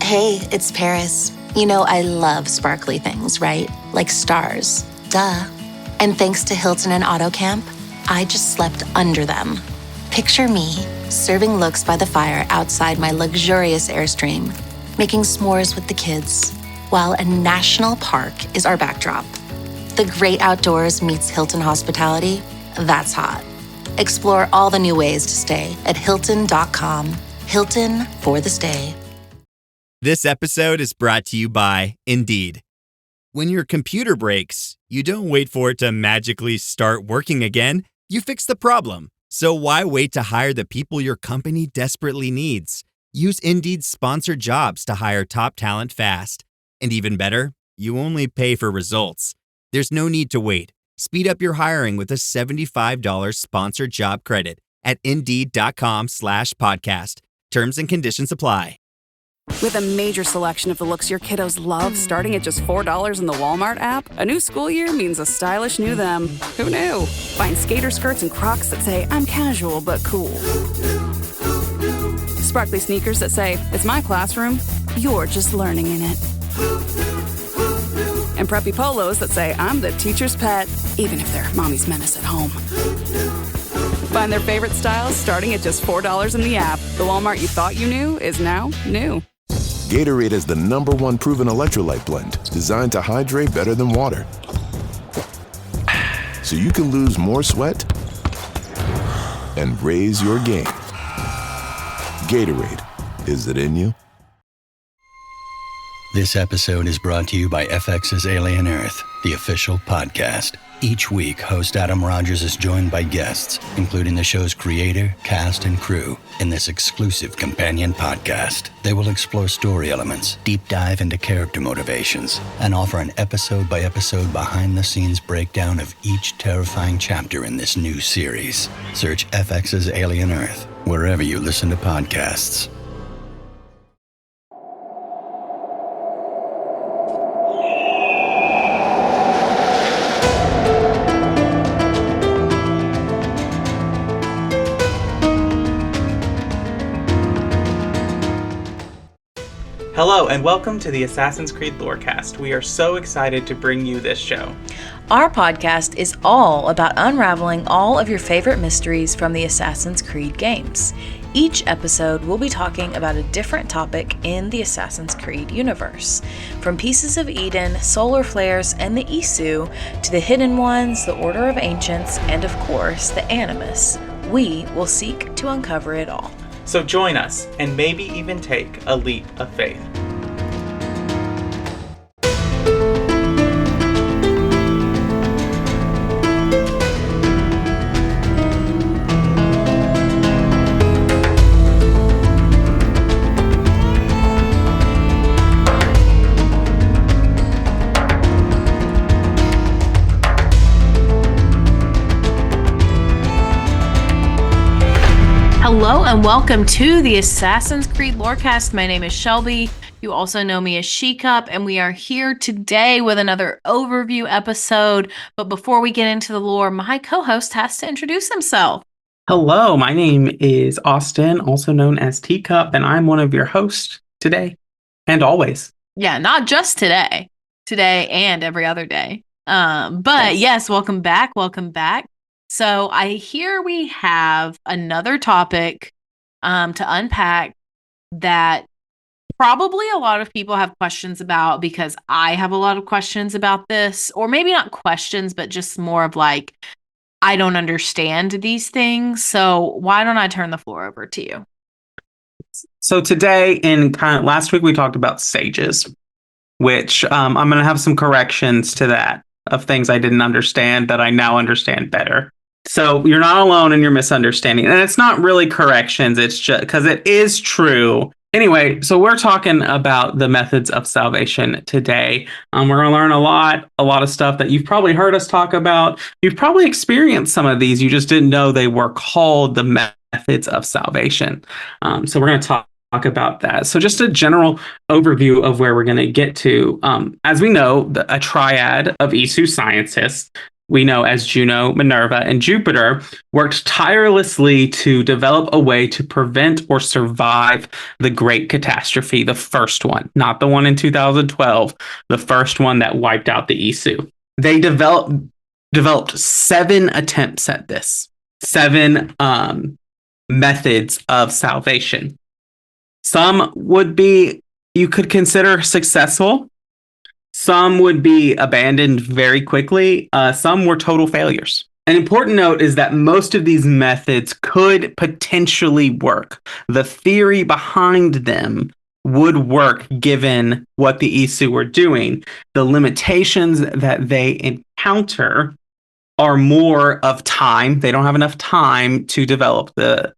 Hey, it's Paris. You know, I love sparkly things, right? Like stars. Duh. And thanks to Hilton and AutoCamp, I just slept under them. Picture me, serving looks by the fire outside my luxurious Airstream, making s'mores with the kids, while a national park is our backdrop. The great outdoors meets Hilton hospitality. That's hot. Explore all the new ways to stay at Hilton.com. Hilton for the stay. This episode is brought to you by Indeed. When your computer breaks, you don't wait for it to magically start working again. You fix the problem. So why wait to hire the people your company desperately needs? Use Indeed's sponsored jobs to hire top talent fast. And even better, you only pay for results. There's no need to wait. Speed up your hiring with a $75 sponsored job credit at Indeed.com/podcast. Terms and conditions apply. With a major selection of the looks your kiddos love starting at just $4 in the Walmart app, a new school year means a stylish new them. Who knew? Find skater skirts and Crocs that say, I'm casual but cool. Sparkly sneakers that say, it's my classroom, you're just learning in it. And preppy polos that say, I'm the teacher's pet, even if they're mommy's menace at home. Find their favorite styles starting at just $4 in the app. The Walmart you thought you knew is now new. Gatorade is the #1 proven electrolyte blend designed to hydrate better than water. So you can lose more sweat and raise your game. Gatorade, is it in you? This episode is brought to you by FX's Alien Earth, the official podcast. Each week, host Adam Rogers is joined by guests, including the show's creator, cast, and crew, in this exclusive companion podcast. They will explore story elements, deep dive into character motivations, and offer an episode-by-episode behind-the-scenes breakdown of each terrifying chapter in this new series. Search FX's Alien Earth wherever you listen to podcasts. Hello and welcome to the Assassin's Creed Lorecast. We are so excited to bring you this show. Our podcast is all about unraveling all of your favorite mysteries from the Assassin's Creed games. Each episode will be talking about a different topic in the Assassin's Creed universe. From Pieces of Eden, solar flares, and the Isu, to the Hidden Ones, the Order of Ancients, and of course, the Animus, we will seek to uncover it all. So join us and maybe even take a leap of faith. Hello and welcome to the Assassin's Creed Lorecast. My name is Shelby. You also know me as She-Cup, and we are here today with another overview episode. But before we get into the lore, my co-host has to introduce himself. Hello, my name is Austin, also known as Teacup, and I'm one of your hosts today and always. Yeah, not just today and every other day. But yes, welcome back. So I hear we have another topic to unpack that probably a lot of people have questions about, because I have a lot of questions about this, or maybe not questions, but just more of like, I don't understand these things. So why don't I turn the floor over to you? So today, last week we talked about sages, which I'm going to have some corrections to that of things I didn't understand that I now understand better. So you're not alone in your misunderstanding. And it's not really corrections. It's just because it is true. Anyway, so we're talking about the methods of salvation today. We're going to learn a lot of stuff that you've probably heard us talk about. You've probably experienced some of these. You just didn't know they were called the methods of salvation. So we're going to talk about that. So just a general overview of where we're going to get to. As we know, a triad of Isu scientists we know as Juno, Minerva, and Jupiter, worked tirelessly to develop a way to prevent or survive the Great Catastrophe, the first one, not the one in 2012, the first one that wiped out the Isu. They developed 7 attempts at this, 7 methods of salvation. Some would be, you could consider successful. Some would be abandoned very quickly. Some were total failures. An important note is that most of these methods could potentially work. The theory behind them would work given what the Isu were doing. The limitations that they encounter are more of time. They don't have enough time to develop the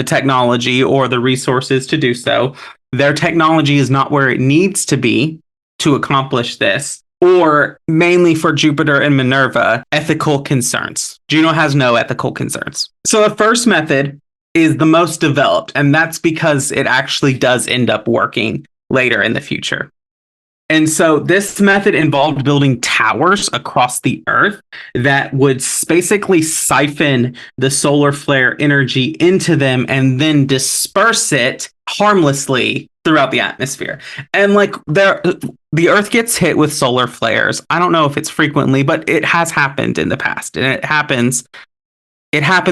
technology or the resources to do so. Their technology is not where it needs to be to accomplish this, or mainly for Jupiter and Minerva, ethical concerns. Juno has no ethical concerns. So the first method is the most developed, and that's because it actually does end up working later in the future. And so this method involved building towers across the Earth that would basically siphon the solar flare energy into them and then disperse it harmlessly throughout the atmosphere. And like the Earth gets hit with solar flares. I don't know if it's frequently, but it has happened in the past. And it happens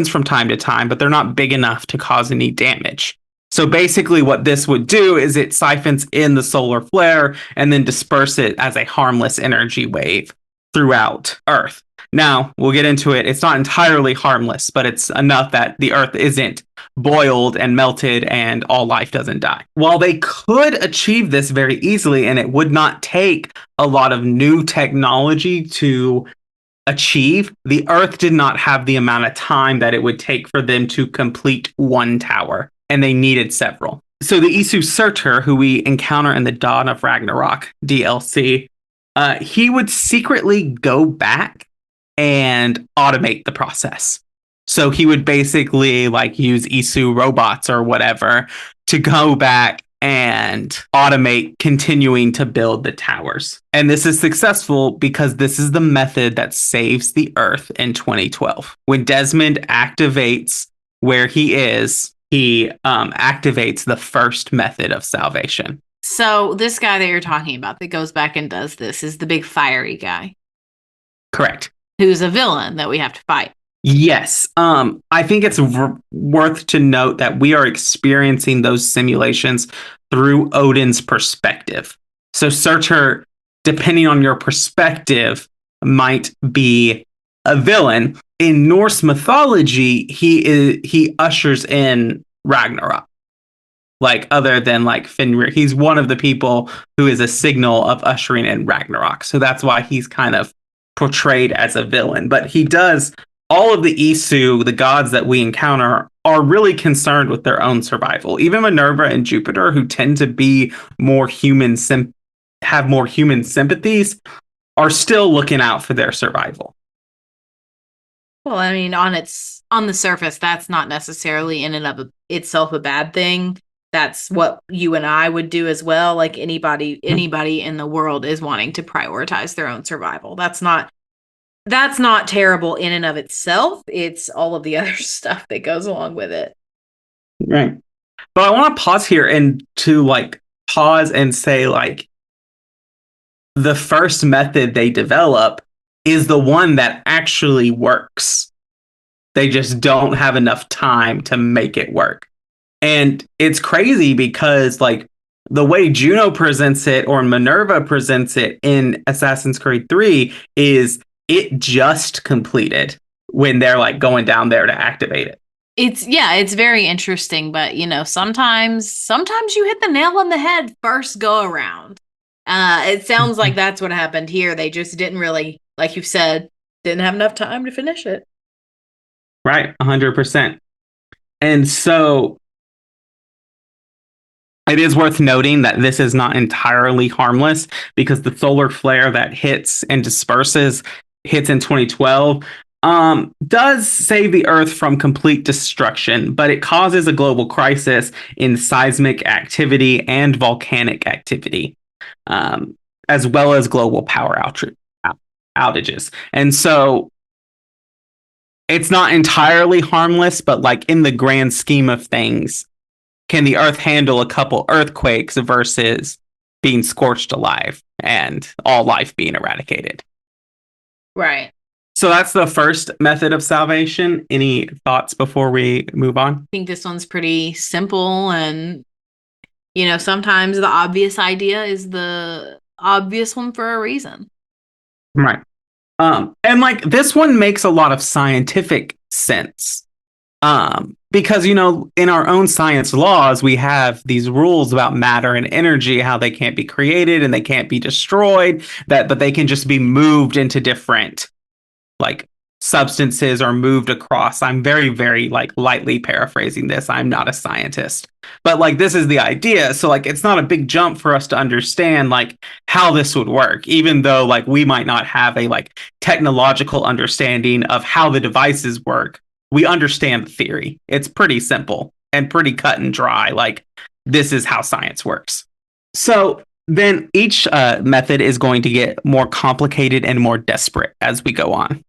from time to time, but they're not big enough to cause any damage. So basically what this would do is it siphons in the solar flare and then disperse it as a harmless energy wave throughout Earth. Now, we'll get into it. It's not entirely harmless, but it's enough that the Earth isn't boiled and melted and all life doesn't die. While they could achieve this very easily, and it would not take a lot of new technology to achieve, the Earth did not have the amount of time that it would take for them to complete one tower, and they needed several. So the Isu Surtur, who we encounter in the Dawn of Ragnarok DLC, he would secretly go back and automate the process. So he would basically like use Isu robots or whatever to go back and automate continuing to build the towers. And this is successful because this is the method that saves the Earth in 2012. When Desmond activates where he is, he activates the first method of salvation. So this guy that you're talking about that goes back and does this is the big fiery guy. Correct. Who's a villain that we have to fight. Yes. I think it's worth to note that we are experiencing those simulations through Odin's perspective. So Surtur, depending on your perspective, might be a villain. In Norse mythology, he ushers in Ragnarok. Like other than like Fenrir, he's one of the people who is a signal of ushering in Ragnarok. So that's why he's kind of portrayed as a villain. But he does, all of the Isu, the gods that we encounter, are really concerned with their own survival. Even Minerva and Jupiter, who tend to be more have more human sympathies, are still looking out for their survival. Well, I mean, on the surface, that's not necessarily in and of itself a bad thing. That's what you and I would do as well. Like anybody in the world is wanting to prioritize their own survival. That's not terrible in and of itself. It's all of the other stuff that goes along with it. Right. But I want to pause here and to like pause and say like the first method they develop is the one that actually works. They just don't have enough time to make it work. And it's crazy because like the way Juno presents it or Minerva presents it in Assassin's Creed 3 is it just completed when they're like going down there to activate it. It's very interesting, but you know, sometimes you hit the nail on the head first go around. It sounds like that's what happened here. They just didn't really, like you said, didn't have enough time to finish it. Right, 100%. And so it is worth noting that this is not entirely harmless because the solar flare that hits in 2012 does save the Earth from complete destruction, but it causes a global crisis in seismic activity and volcanic activity, as well as global power outages. And so it's not entirely harmless, but like in the grand scheme of things, can the Earth handle a couple earthquakes versus being scorched alive and all life being eradicated? Right. So that's the first method of salvation. Any thoughts before we move on? I think this one's pretty simple, and sometimes the obvious idea is the obvious one for a reason. Right. And like this one makes a lot of scientific sense. Because in our own science laws, we have these rules about matter and energy, how they can't be created and they can't be destroyed, but they can just be moved into different like substances or moved across. I'm very, very like lightly paraphrasing this. I'm not a scientist, but like this is the idea. So like it's not a big jump for us to understand like how this would work, even though like we might not have a like technological understanding of how the devices work. We understand the theory. It's pretty simple and pretty cut and dry. Like this is how science works. So then each method is going to get more complicated and more desperate as we go on,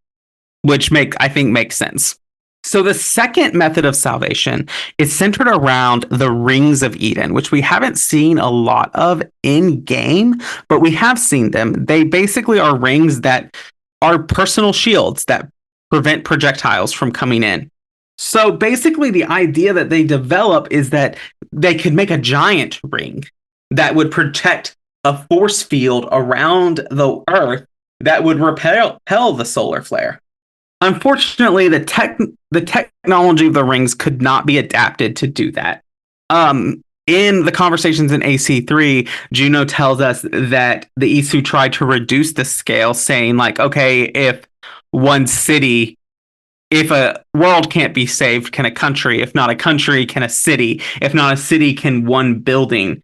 which I think makes sense. So the second method of salvation is centered around the Rings of Eden, which we haven't seen a lot of in game, but we have seen them. They basically are rings that are personal shields that prevent projectiles from coming in. So basically the idea that they develop is that they could make a giant ring that would protect a force field around the Earth that would repel the solar flare. Unfortunately, the technology of the rings could not be adapted to do that. In the conversations in AC3, Juno tells us that the Isu tried to reduce the scale, saying like, okay, if a world can't be saved, can a country? If not a country, can a city? If not a city, can one building?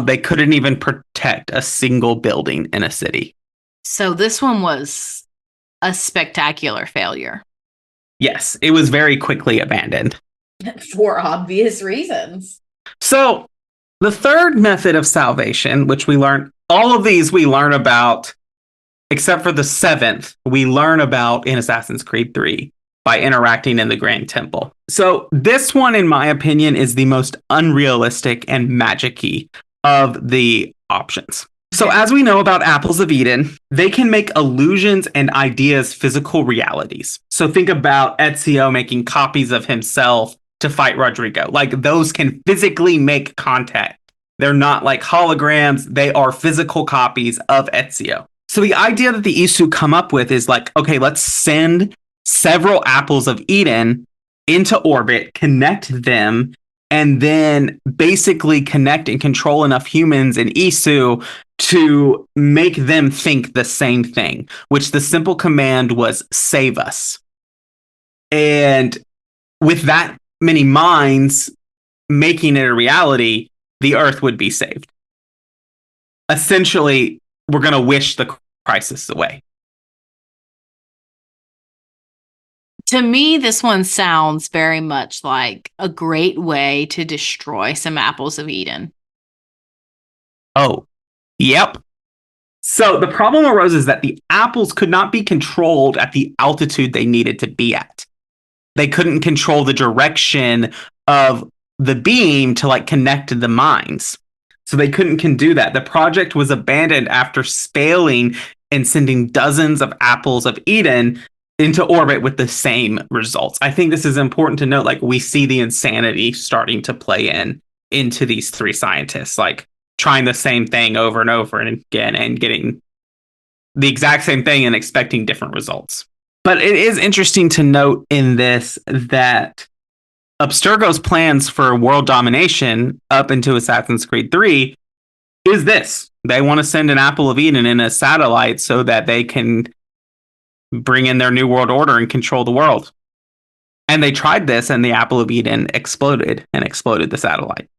They couldn't even protect a single building in a city. So this one was a spectacular failure. Yes, it was very quickly abandoned. For obvious reasons. So the third method of salvation, which we learn, all of these we learn about, except for the seventh, we learn about in Assassin's Creed 3 by interacting in the Grand Temple. So this one, in my opinion, is the most unrealistic and magic-y of the options. So as we know about apples of Eden, they can make illusions and ideas physical realities. So think about Ezio making copies of himself to fight Rodrigo. Like those can physically make contact. They're not like holograms. They are physical copies of Ezio. So the idea that the Isu come up with is like, okay, let's send several apples of Eden into orbit, connect them, and then basically connect and control enough humans in Isu to make them think the same thing, which the simple command was save us. And with that many minds making it a reality, the Earth would be saved. Essentially, we're going to wish the crisis away. To me, this one sounds very much like a great way to destroy some apples of Eden. Oh, yep. So the problem arose is that the apples could not be controlled at the altitude they needed to be at. They couldn't control the direction of the beam to like connect to the mines. So they can do that. The project was abandoned after failing and sending dozens of apples of Eden into orbit with the same results. I think this is important to note. Like we see the insanity starting to play into these three scientists, like trying the same thing over and over and again and getting the exact same thing and expecting different results. But it is interesting to note in this that Abstergo's plans for world domination up into Assassin's Creed 3 is this. They want to send an apple of Eden in a satellite so that they can bring in their new world order and control the world. And they tried this and the apple of Eden exploded the satellite.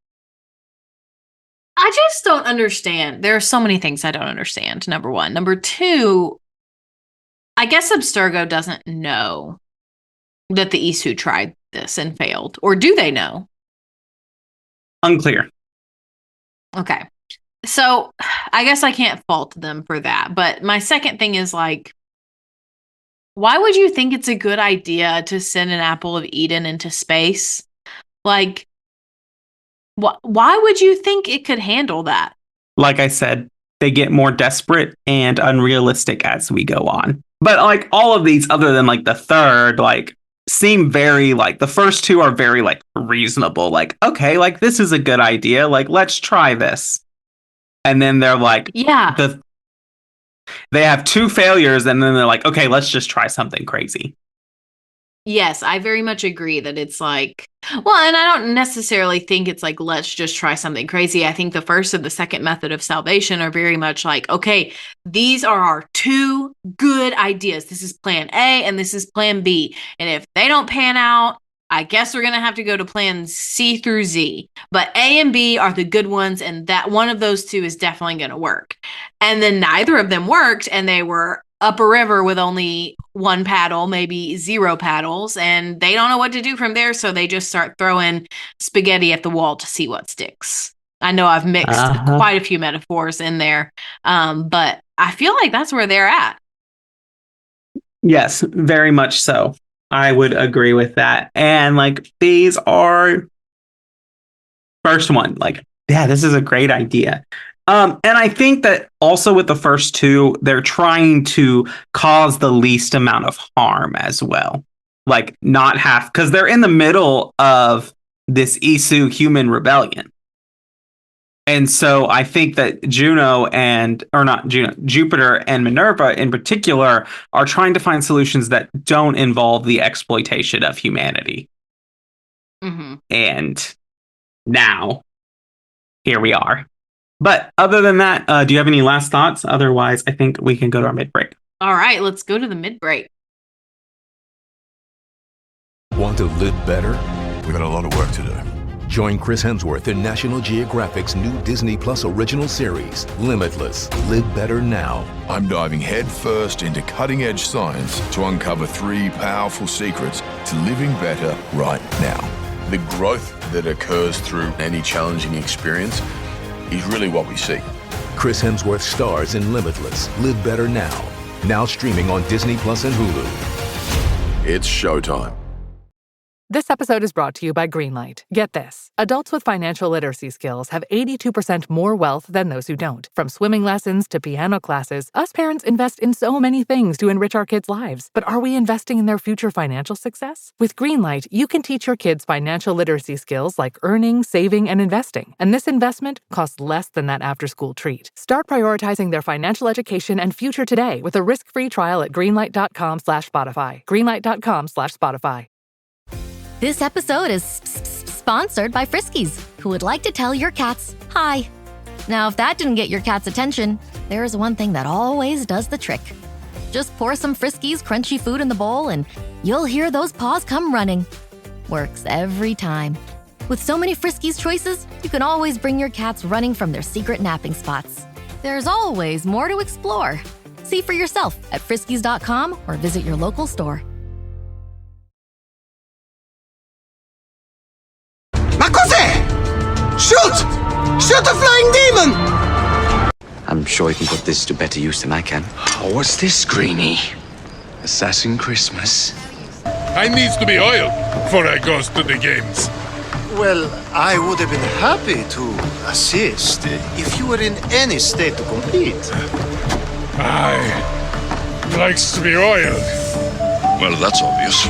I just don't understand. There are so many things I don't understand, number one. Number two, I guess Abstergo doesn't know that the Isu tried this and failed. Or do they know? Unclear. Okay. So I guess I can't fault them for that. But my second thing is like, Why would you think it's a good idea to send an apple of Eden into space? Like, why would you think it could handle that? Like I said, they get more desperate and unrealistic as we go on. But like all of these, other than like the third, like seem very like the first two are very like reasonable. Like, okay, like this is a good idea. Like, let's try this. And then they're like, Yeah. They have two failures, and then they're like, okay, let's just try something crazy. Yes, I very much agree that it's like, well, and I don't necessarily think it's like, let's just try something crazy. I think the first and the second method of salvation are very much like, okay, these are our two good ideas. This is plan A and this is plan B. And if they don't pan out, I guess we're going to have to go to plan C through Z. But A and B are the good ones, and that one of those two is definitely going to work. And then neither of them worked, and they were up a river with only one paddle, maybe zero paddles, and they don't know what to do from there, so they just start throwing spaghetti at the wall to see what sticks. I know I've mixed quite a few metaphors in there, but I feel like that's where they're at. Yes, very much so. I would agree with that. And like these are first one, like, yeah, this is a great idea. And I think that also with the first two, they're trying to cause the least amount of harm as well. Like not have, because they're in the middle of this Isu human rebellion. And so I think that Jupiter and Minerva in particular are trying to find solutions that don't involve the exploitation of humanity. Mm-hmm. And now, here we are. But other than that, do you have any last thoughts? Otherwise, I think we can go to our mid-break. All right, let's go to the mid-break. Want to live better? We got a lot of work to do. Join Chris Hemsworth in National Geographic's new Disney Plus original series, Limitless. Live better now. I'm diving headfirst into cutting-edge science to uncover 3 powerful secrets to living better right now. The growth that occurs through any challenging experience is really what we seek. Chris Hemsworth stars in Limitless. Live better now. Now streaming on Disney Plus and Hulu. It's showtime. This episode is brought to you by Greenlight. Get this. Adults with financial literacy skills have 82% more wealth than those who don't. From swimming lessons to piano classes, us parents invest in so many things to enrich our kids' lives. But are we investing in their future financial success? With Greenlight, you can teach your kids financial literacy skills like earning, saving, and investing. And this investment costs less than that after-school treat. Start prioritizing their financial education and future today with a risk-free trial at greenlight.com/Spotify. Greenlight.com/Spotify. This episode is sponsored by Friskies, who would like to tell your cats hi. Now, if that didn't get your cat's attention, there is one thing that always does the trick. Just pour some Friskies crunchy food in the bowl and you'll hear those paws come running. Works every time. With so many Friskies choices, you can always bring your cats running from their secret napping spots. There's always more to explore. See for yourself at friskies.com or visit your local store. Ma cos'è? Shoot! Shoot a flying demon! I'm sure you can put this to better use than I can. Oh, what's this, Greenie? Assassin Christmas. I needs to be oiled before I goes to the games. Well, I would have been happy to assist if you were in any state to compete. Aye. Likes to be oiled. Well, that's obvious.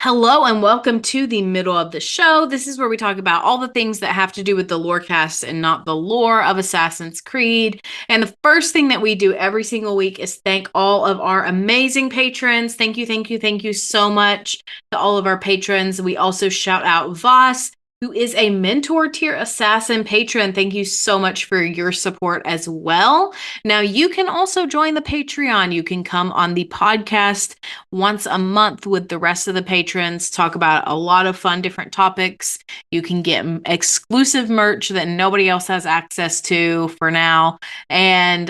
Hello and welcome to the middle of the show. This is where we talk about all the things that have to do with the lore cast and not the lore of Assassin's Creed. And the first thing that we do every single week is thank all of our amazing patrons. Thank you so much to all of our patrons. We also shout out Voss, who is a mentor tier assassin patron. Thank you so much for your support as well. Now, you can also join the Patreon. You can come on the podcast once a month with the rest of the patrons, talk about a lot of fun different topics. You can get exclusive merch that nobody else has access to for now. And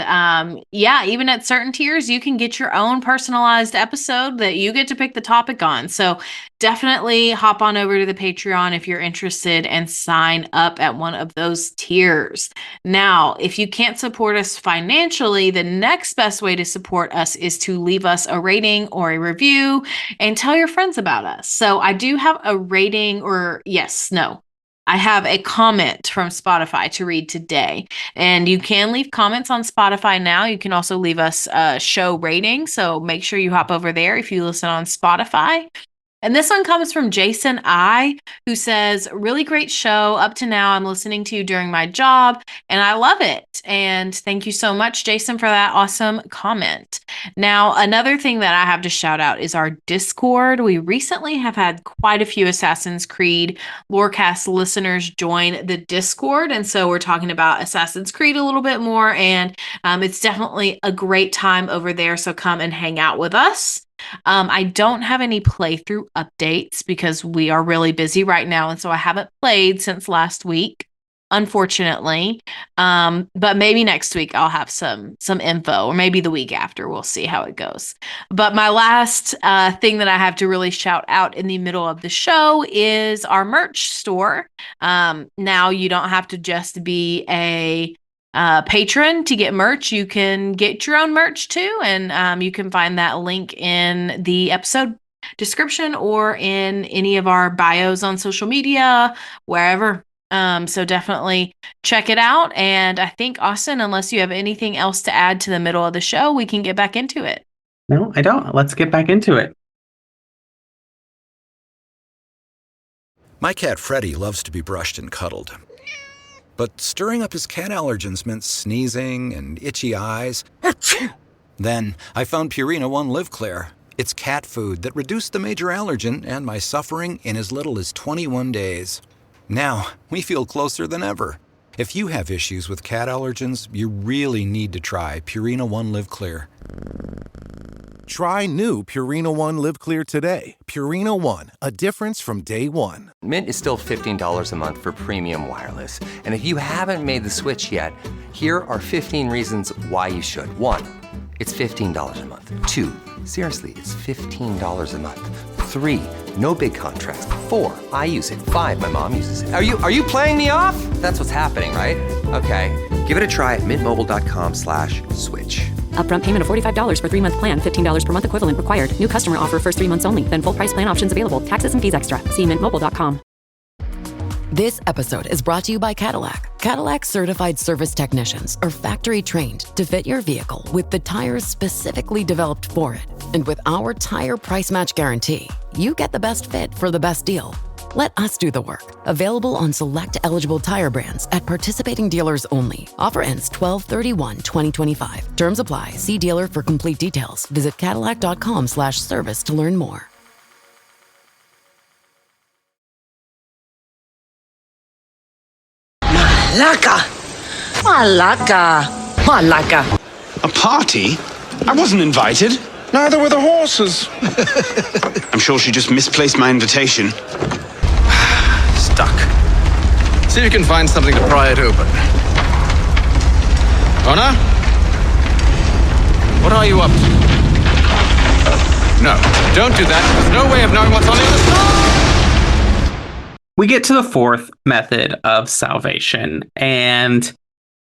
even at certain tiers, you can get your own personalized episode that you get to pick the topic on. So definitely hop on over to the Patreon if you're interested interested and sign up at one of those tiers. Now, if you can't support us financially, the next best way to support us is to leave us a rating or a review and tell your friends about us. So I do have a rating I have a comment from Spotify to read today, and you can leave comments on Spotify now. You can also leave us a show rating, so make sure you hop over there if you listen on Spotify. And this one comes from Jason I, who says, really great show. Up to now, I'm listening to you during my job, and I love it. And thank you so much, Jason, for that awesome comment. Now, another thing that I have to shout out is our Discord. We recently have had quite a few Assassin's Creed Lorecast listeners join the Discord. And so we're talking about Assassin's Creed a little bit more, and it's definitely a great time over there. So come and hang out with us. I don't have any playthrough updates because we are really busy right now. And so I haven't played since last week, unfortunately. But maybe next week I'll have some info, or maybe the week after. We'll see how it goes. But my last thing that I have to shout out in the middle of the show is our merch store. Now you don't have to just be a patron to get merch. You can get your own merch too, and you can find that link in the episode description or in any of our bios on social media, wherever. So definitely check it out. And I think, Austin, unless you have anything else to add to the middle of the show, we can get back into it. No, I don't. Let's get back into it. My cat Freddie loves to be brushed and cuddled. But stirring up his cat allergens meant sneezing and itchy eyes. Then I found Purina One Live Clear. It's cat food that reduced the major allergen and my suffering in as little as 21 days. Now, we feel closer than ever. If you have issues with cat allergens, you really need to try Purina One Live Clear. Try new Purina One Live Clear today. Purina One, a difference from day one. Mint is still $15 a month for premium wireless. And if you haven't made the switch yet, here are 15 reasons why you should. 1, it's $15 a month. 2, seriously, it's $15 a month. 3, no big contrast. 4, I use it. 5, my mom uses it. Are you playing me off? That's what's happening, right? Okay, give it a try at mintmobile.com/switch. Upfront payment of $45 for 3-month plan, $15 per month equivalent required. New customer offer first 3 months only. Then full price plan options available. Taxes and fees extra. See mintmobile.com. This episode is brought to you by Cadillac. Cadillac certified service technicians are factory trained to fit your vehicle with the tires specifically developed for it. And with our tire price match guarantee, you get the best fit for the best deal. Let us do the work. Available on select eligible tire brands at participating dealers only. Offer ends 12/31/2025. Terms apply. See dealer for complete details. Visit Cadillac.com/service to learn more. Malaka. A party? I wasn't invited. Neither were the horses. I'm sure she just misplaced my invitation. Stuck. See if you can find something to pry it open. Honor? What are you up to? No, don't do that. There's no way of knowing what's on the other side. We get to the fourth method of salvation. And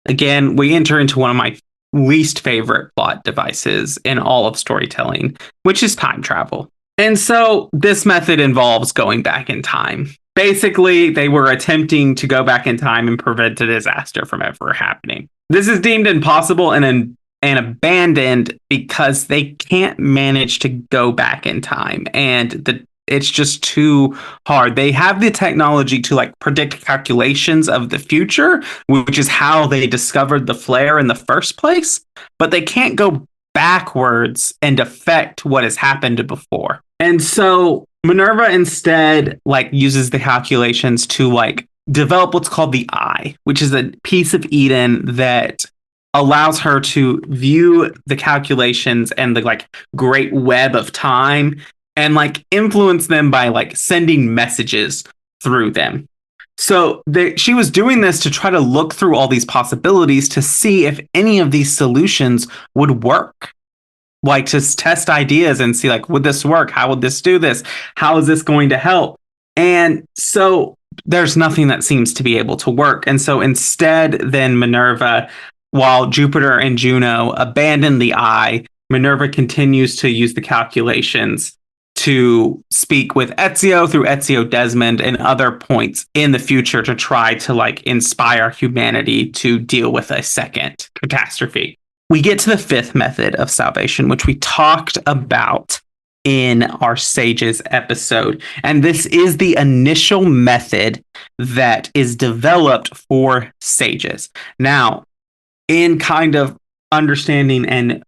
again, we enter into one of my least favorite plot devices in all of storytelling, which is time travel. And so this method involves going back in time. Basically, they were attempting to go back in time and prevent a disaster from ever happening. This is deemed impossible and abandoned because they can't manage to go back in time. And it's just too hard. They have the technology to predict calculations of the future, which is how they discovered the flare in the first place. But they can't go backwards and affect what has happened before. And so Minerva instead uses the calculations to develop what's called the Eye, which is a piece of Eden that allows her to view the calculations and the great web of time and influence them by sending messages through them. So she was doing this to try to look through all these possibilities to see if any of these solutions would work. To test ideas and see would this work? How would this do this? How is this going to help? And so there's nothing that seems to be able to work. And so instead, then Minerva, while Jupiter and Juno abandon the eye, Minerva continues to use the calculations to speak with Ezio through Ezio Desmond and other points in the future to try to like inspire humanity to deal with a second catastrophe. We get to the fifth method of salvation, which we talked about in our Sages episode. And this is the initial method that is developed for sages. Now, in kind of understanding and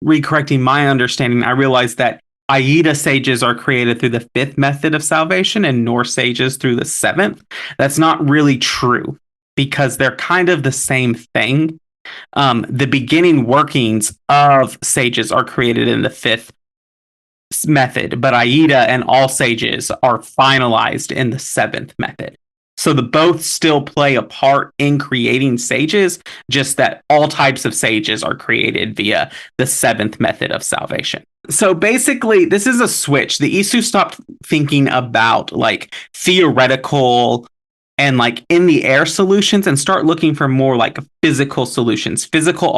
recorrecting my understanding, I realized that Aida sages are created through the fifth method of salvation and Norse sages through the seventh. That's not really true because they're kind of the same thing. The beginning workings of sages are created in the fifth method, but Aida and all sages are finalized in the seventh method. So the both still play a part in creating sages, just that all types of sages are created via the seventh method of salvation. So basically, this is a switch. The Isu stopped thinking about like theoretical and like in the air solutions and start looking for more like physical solutions, physical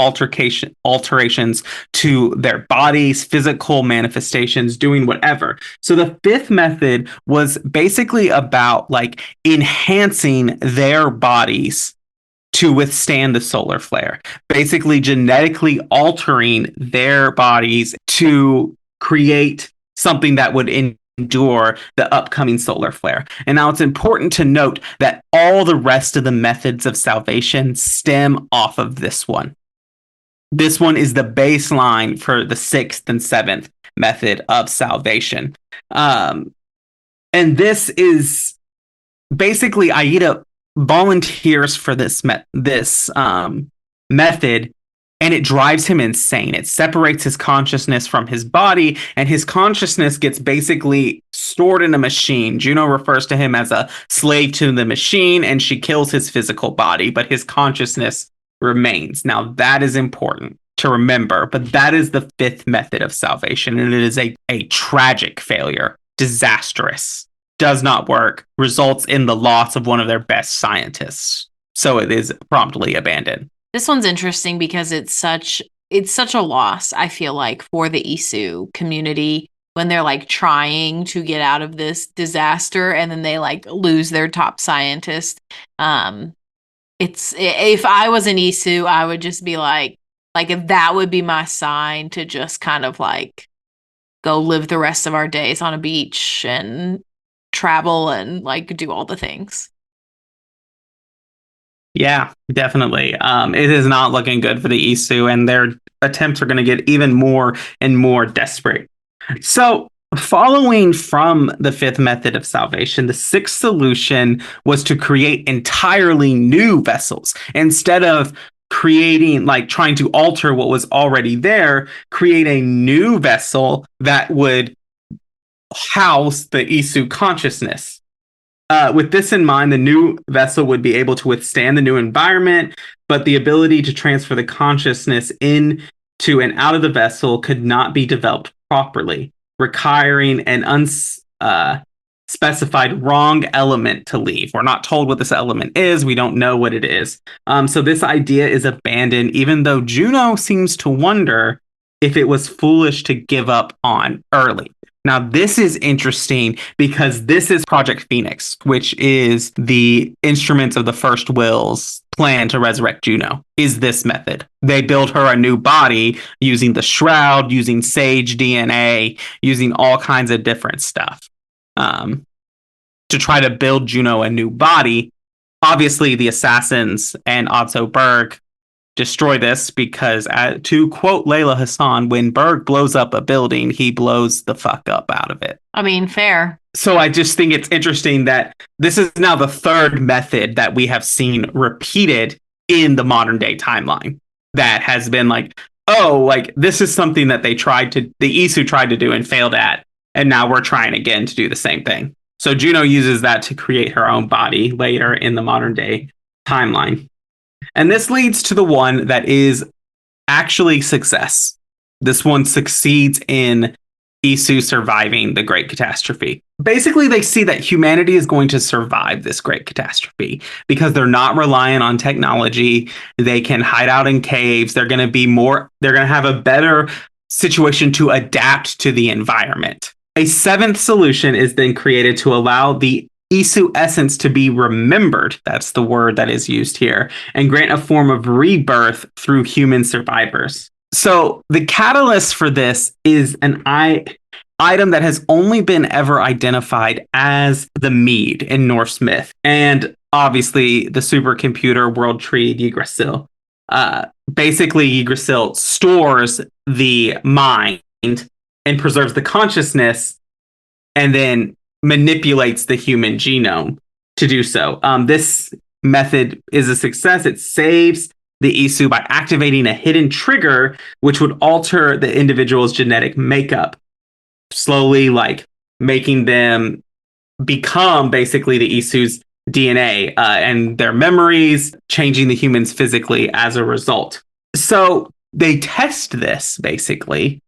alterations to their bodies, physical manifestations, doing whatever. So the fifth method was basically about like enhancing their bodies to withstand the solar flare, basically genetically altering their bodies to create something that would endure the upcoming solar flare. And now it's important to note that all the rest of the methods of salvation stem off of this one. This one is the baseline for the sixth and seventh method of salvation. And this is basically Aida volunteers for this method, and it drives him insane. It separates his consciousness from his body, and his consciousness gets basically stored in a machine. Juno refers to him as a slave to the machine, and she kills his physical body, but his consciousness remains. Now, that is important to remember, but that is the fifth method of salvation, and it is a tragic failure, disastrous, does not work, results in the loss of one of their best scientists. So it is promptly abandoned. This one's interesting because it's such a loss, I feel like, for the Isu community when they're like trying to get out of this disaster and then they like lose their top scientist. If I was an Isu, I would just be like if that would be my sign to just kind of like go live the rest of our days on a beach and travel and like do all the things. Yeah, definitely. It is not looking good for the Isu, and their attempts are going to get even more and more desperate. So, following from the fifth method of salvation, the sixth solution was to create entirely new vessels. Instead of creating, like trying to alter what was already there, create a new vessel that would house the Isu consciousness. With this in mind, the new vessel would be able to withstand the new environment, but the ability to transfer the consciousness into and out of the vessel could not be developed properly, requiring an unspecified wrong element to leave. We're not told what this element is. We don't know what it is. So this idea is abandoned, even though Juno seems to wonder if it was foolish to give up on early. Now, this is interesting because this is Project Phoenix, which is the instruments of the First Will's plan to resurrect Juno, is this method. They build her a new body using the shroud, using sage DNA, using all kinds of different stuff to try to build Juno a new body. Obviously, the assassins and Otto Berg destroy this because, to quote Layla Hassan, when Berg blows up a building, he blows the fuck up out of it. I mean, fair. So I just think it's interesting that this is now the third method that we have seen repeated in the modern day timeline that has been like, oh, like this is something that the Isu tried to do and failed at, and now we're trying again to do the same thing. So Juno uses that to create her own body later in the modern day timeline. And this leads to the one that is actually success. This one succeeds in Isu surviving the Great Catastrophe. Basically, they see that humanity is going to survive this Great Catastrophe because they're not reliant on technology. They can hide out in caves. They're going to have a better situation to adapt to the environment. A seventh solution is then created to allow the Isu essence to be remembered. That's the word that is used here, and grant a form of rebirth through human survivors. So the catalyst for this is an item that has only been ever identified as the Mead in Norse myth, and obviously the supercomputer world tree Yggdrasil. Basically, Yggdrasil stores the mind and preserves the consciousness, and then manipulates the human genome to do so. This method is a success. It saves the Isu by activating a hidden trigger, which would alter the individual's genetic makeup, slowly making them become basically the Isu's DNA and their memories, changing the humans physically as a result. So they test this basically,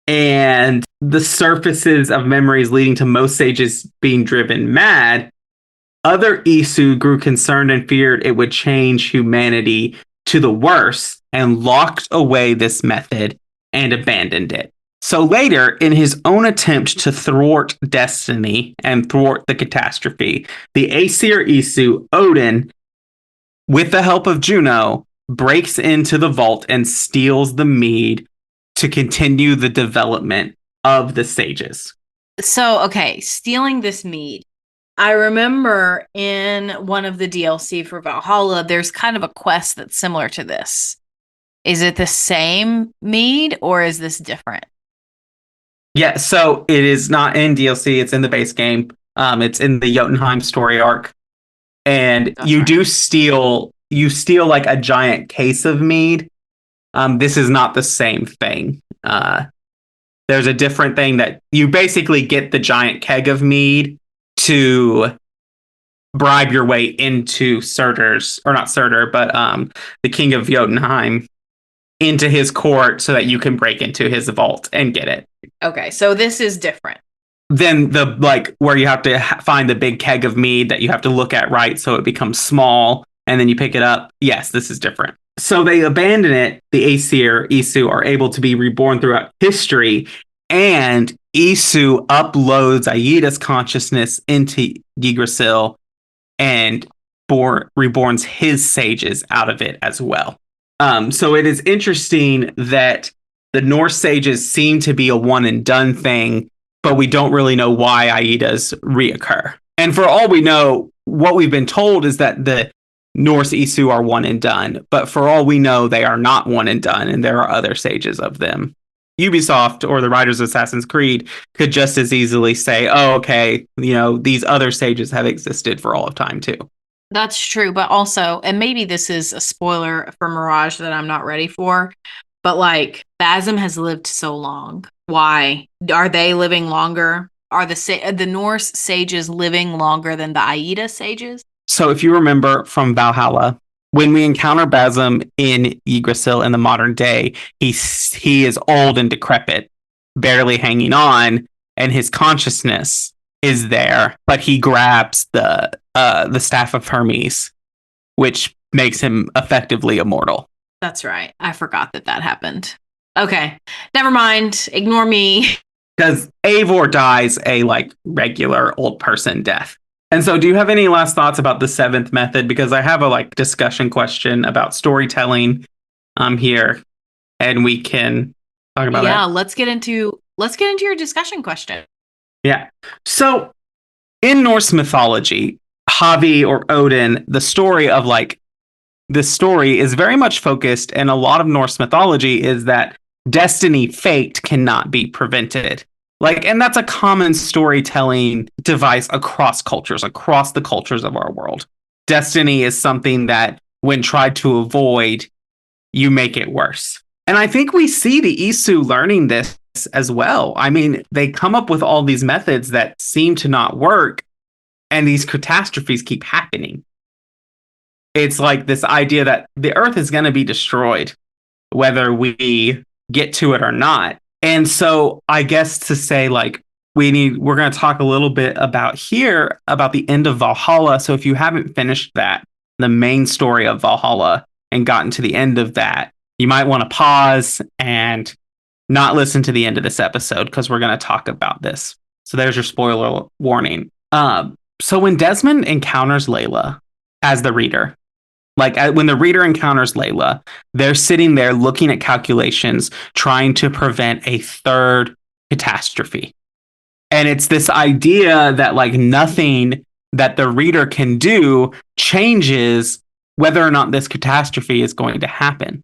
and the surfaces of memories leading to most sages being driven mad. Other Isu grew concerned and feared it would change humanity to the worse and locked away this method and abandoned it. So later, in his own attempt to thwart destiny and thwart the catastrophe, the Aesir Isu, Odin, with the help of Juno, breaks into the vault and steals the mead to continue the development of the sages. So, okay, stealing this mead. I remember in one of the DLC for Valhalla, there's kind of a quest that's similar to this. Is it the same mead or is this different? Yeah, so it is not in DLC, it's in the base game. It's in the Jotunheim story arc. And you steal like a giant case of mead. This is not the same thing. There's a different thing that you basically get the giant keg of mead to bribe your way into Surtur's, or not Surtur, but the king of Jotunheim, into his court so that you can break into his vault and get it. Okay, so this is different. Then where you have to find the big keg of mead that you have to look at right so it becomes small and then you pick it up. Yes, this is different. So they abandon it. The Aesir Isu are able to be reborn throughout history, and Isu uploads Aida's consciousness into Yggdrasil and reborns his sages out of it as well. So it is interesting that the Norse sages seem to be a one and done thing, but we don't really know why Aida's reoccur. And for all we know, what we've been told is that the Norse Isu are one and done, but for all we know, they are not one and done, and there are other sages of them. Ubisoft or the writers of Assassin's Creed could just as easily say, oh, okay, these other sages have existed for all of time too. That's true, but also, and maybe this is a spoiler for Mirage that I'm not ready for, but Phasm has lived so long. Why? Are they living longer? Are the Norse sages living longer than the Aida sages? So if you remember from Valhalla, when we encounter Basm in Yggdrasil in the modern day, he is old and decrepit, barely hanging on, and his consciousness is there, but he grabs the staff of Hermes, which makes him effectively immortal. That's right. I forgot that happened. Okay, never mind. Ignore me. Because Eivor dies a regular old person death. And so do you have any last thoughts about the seventh method? Because I have a discussion question about storytelling here, and we can talk about that. Yeah, let's get into your discussion question. Yeah. So in Norse mythology, Havi or Odin, the story is very much focused, and a lot of Norse mythology is that destiny faked cannot be prevented. And that's a common storytelling device across the cultures of our world. Destiny is something that, when tried to avoid, you make it worse. And I think we see the Isu learning this as well. I mean, they come up with all these methods that seem to not work, and these catastrophes keep happening. It's like this idea that the Earth is going to be destroyed, whether we get to it or not. And so I guess to say like we're going to talk a little bit about the end of Valhalla. So if you haven't finished that, the main story of Valhalla, and gotten to the end of that, you might want to pause and not listen to the end of this episode because we're going to talk about this. So there's your spoiler warning. So when Desmond encounters Layla as the reader, like when the reader encounters Layla, they're sitting there looking at calculations, trying to prevent a third catastrophe. And it's this idea that like nothing that the reader can do changes whether or not this catastrophe is going to happen.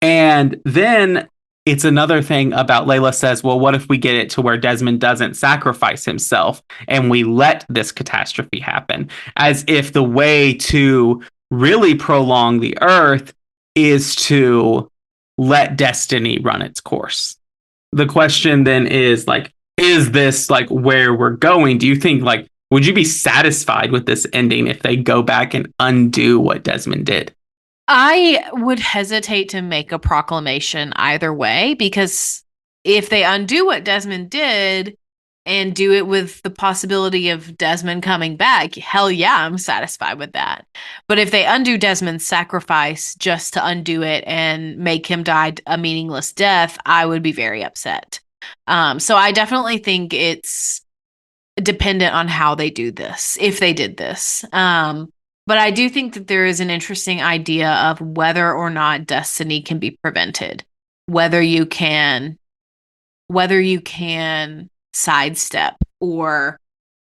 And then it's another thing about Layla says, well, what if we get it to where Desmond doesn't sacrifice himself and we let this catastrophe happen? As if the way to really prolong the Earth is to let destiny run its course. The question then is like, is this like where we're going? Do you think like, would you be satisfied with this ending if they go back and undo what Desmond did? I would hesitate to make a proclamation either way, because if they undo what Desmond did and do it with the possibility of Desmond coming back, hell yeah, I'm satisfied with that. But if they undo Desmond's sacrifice just to undo it and make him die a meaningless death, I would be very upset. So I definitely think it's dependent on how they do this, if they did this. But I do think that there is an interesting idea of whether or not destiny can be prevented, whether you can sidestep or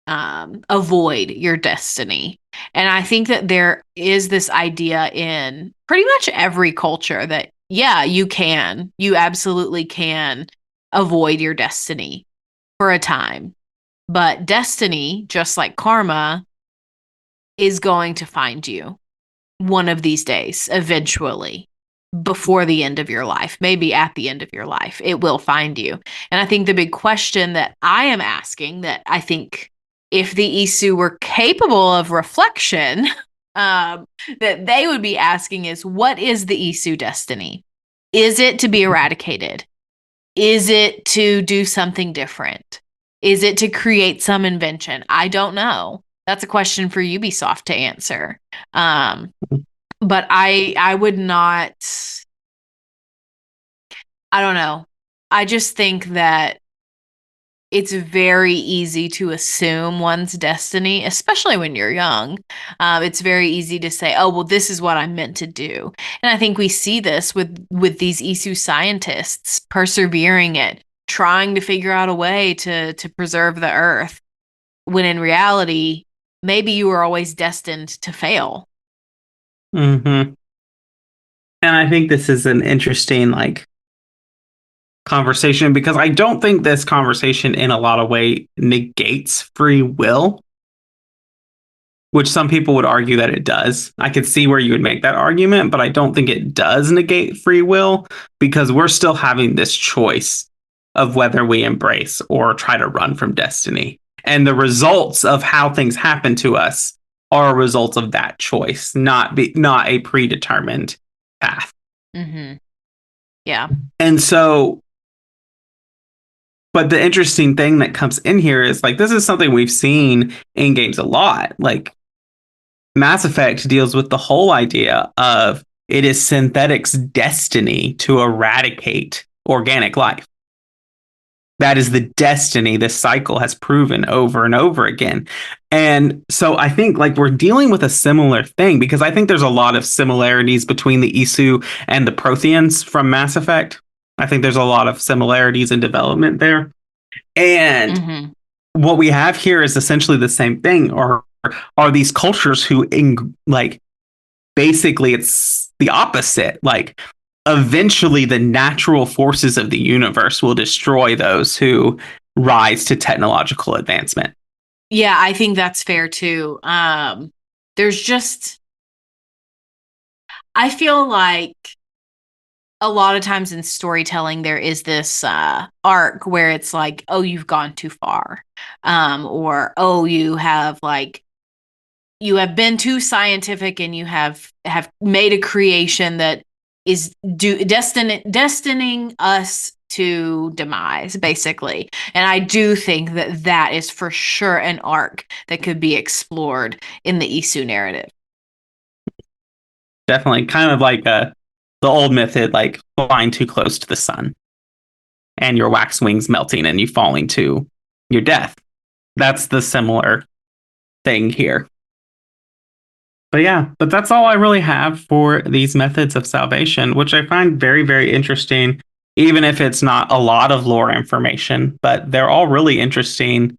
avoid your destiny. And I think that there is this idea in pretty much every culture that, yeah, you absolutely can avoid your destiny for a time. But destiny, just like karma, is going to find you one of these days, eventually, before the end of your life, maybe at the end of your life, it will find you. And I think the big question that I am asking, that I think if the Isu were capable of reflection, that they would be asking is, what is the Isu destiny? Is it to be eradicated? Is it to do something different? Is it to create some invention? I don't know. That's a question for Ubisoft to answer. But I would not, I don't know. I just think that it's very easy to assume one's destiny, especially when you're young. It's very easy to say, oh, well, this is what I'm meant to do. And I think we see this with these Isu scientists persevering it, trying to figure out a way to preserve the Earth, when in reality, maybe you were always destined to fail. Mm-hmm. And I think this is an interesting like conversation, because I don't think this conversation in a lot of way negates free will, which some people would argue that it does. I could see where you would make that argument, but I don't think it does negate free will, because we're still having this choice of whether we embrace or try to run from destiny. And the results of how things happen to us are a result of that choice, not a predetermined path. Mm-hmm. Yeah. And so, but the interesting thing that comes in here is like, this is something we've seen in games a lot. Like Mass Effect deals with the whole idea of it is synthetic's destiny to eradicate organic life. That is the destiny this cycle has proven over and over again. And so I think like we're dealing with a similar thing, because I think there's a lot of similarities between the Isu and the Protheans from Mass Effect. I think there's a lot of similarities in development there. And what we have here is essentially the same thing, or are these cultures who like basically it's the opposite. Like eventually the natural forces of the universe will destroy those who rise to technological advancement. Yeah, I think that's fair too. There's just, I feel like a lot of times in storytelling, there is this arc where it's like, oh, you've gone too far. Or, oh, you have been too scientific and you have made a creation that is destining us to demise, basically. And I do think that that is for sure an arc that could be explored in the Isu narrative. Definitely, kind of like the old method, like flying too close to the sun and your wax wings melting and you falling to your death. That's the similar thing here. But that's all I really have for these methods of salvation, which I find very, very interesting, even if it's not a lot of lore information, but they're all really interesting.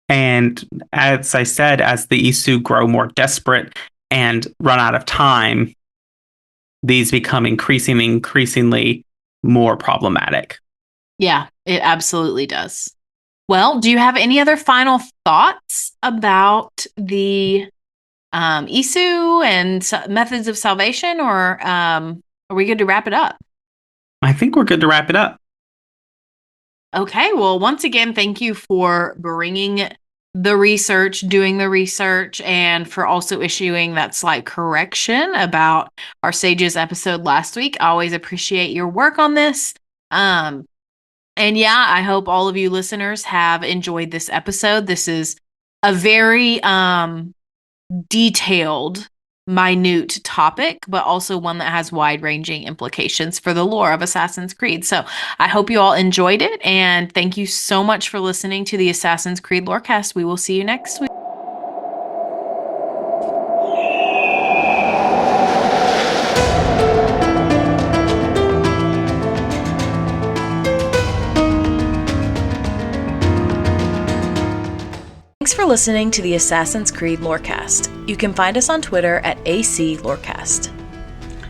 And as I said, as the Isu grow more desperate and run out of time, these become increasingly more problematic. Yeah, it absolutely does. Well, do you have any other final thoughts about the Isu and methods of salvation, or are we good to wrap it up? I think we're good to wrap it up. Okay, well, once again, thank you for bringing the research, doing the research, and for also issuing that slight correction about our Sages episode last week. I always appreciate your work on this. And yeah, I hope all of you listeners have enjoyed this episode. This is a very detailed, minute topic, but also one that has wide-ranging implications for the lore of Assassin's Creed. So I hope you all enjoyed it, and thank you so much for listening to the Assassin's Creed Lorecast. We will see you next week. Thanks for listening to the Assassin's Creed Lorecast. You can find us on Twitter at AC Lorecast.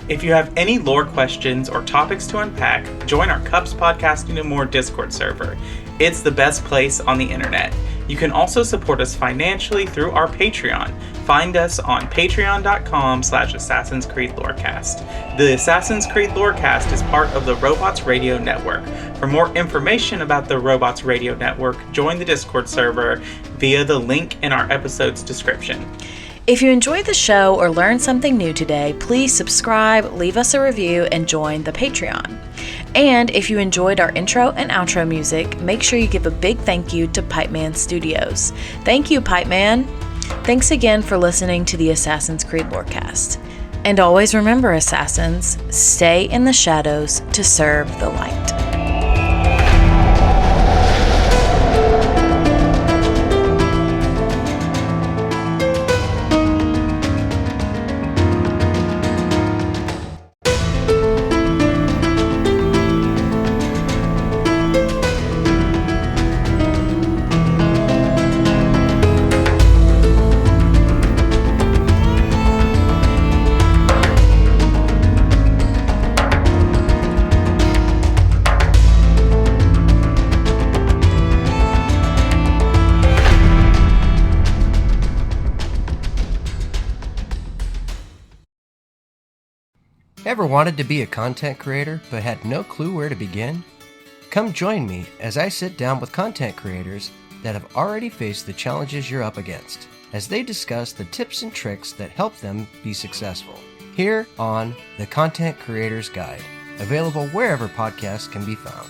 If you have any lore questions or topics to unpack, join our Cups Podcasting and More Discord server. It's the best place on the internet. You can also support us financially through our Patreon. Find us on patreon.com/Assassin's Creed Lorecast. The Assassin's Creed Lorecast is part of the Robots Radio Network. For more information about the Robots Radio Network, join the Discord server via the link in our episode's description. If you enjoyed the show or learned something new today, please subscribe, leave us a review, and join the Patreon. And if you enjoyed our intro and outro music, make sure you give a big thank you to Pipeman Studios. Thank you, Pipeman. Thanks again for listening to the Assassin's Creed Lorecast. And always remember, Assassins, stay in the shadows to serve the light. Ever wanted to be a content creator but had no clue where to begin? Come join me as I sit down with content creators that have already faced the challenges you're up against, as they discuss the tips and tricks that help them be successful. Here on The Content Creator's Guide, available wherever podcasts can be found.